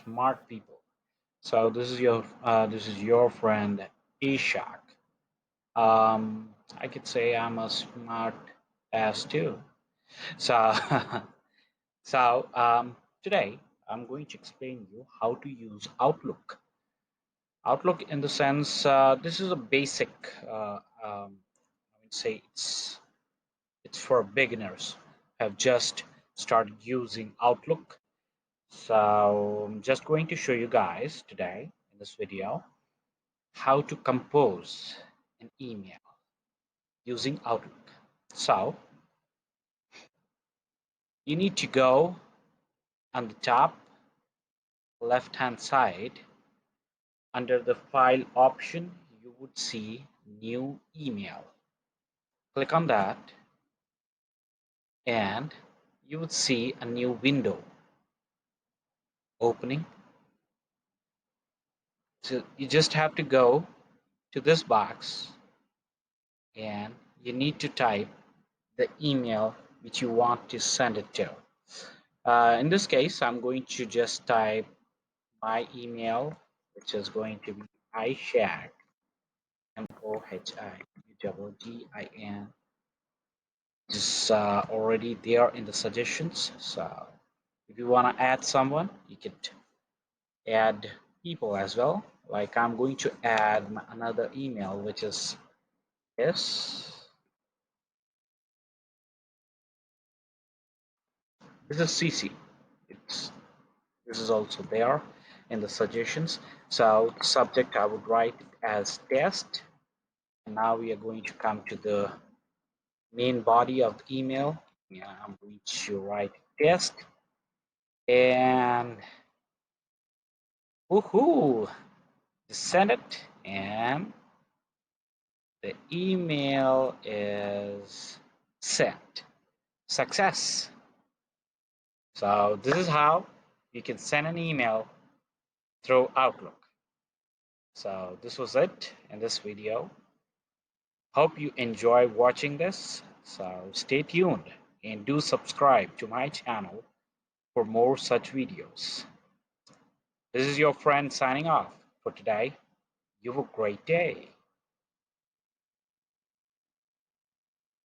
smart people. So this is your friend Ishak. I could say I'm a smart ass too. So today I'm going to explain you how to use Outlook. Outlook in the sense this is a basic. I would say it's for beginners who have just started using Outlook. So I'm just going to show you guys today in this video how to compose an email using Outlook. So you need to go on the top left hand side under the file option. You would see new email. Click on that and you would see a new window opening. So you just have to go to this box and you need to type the email which you want to send it to. In this case, I'm going to just type my email, which is going to be Ishaq, Mohiuddin. It's already there in the suggestions. So if you want to add someone, you could add people as well. Like I'm going to add another email, which is this. This is CC. It's This is also there in the suggestions. So subject I would write it as test. And now we are going to come to the main body of the email. Yeah, I'm going to write test and woohoo, just send it and the email is sent. Success. So this is how you can send an email through Outlook. So this was it in this video. Hope you enjoy watching this. So stay tuned and do subscribe to my channel for more such videos. This is your friend signing off for today. You have a great day.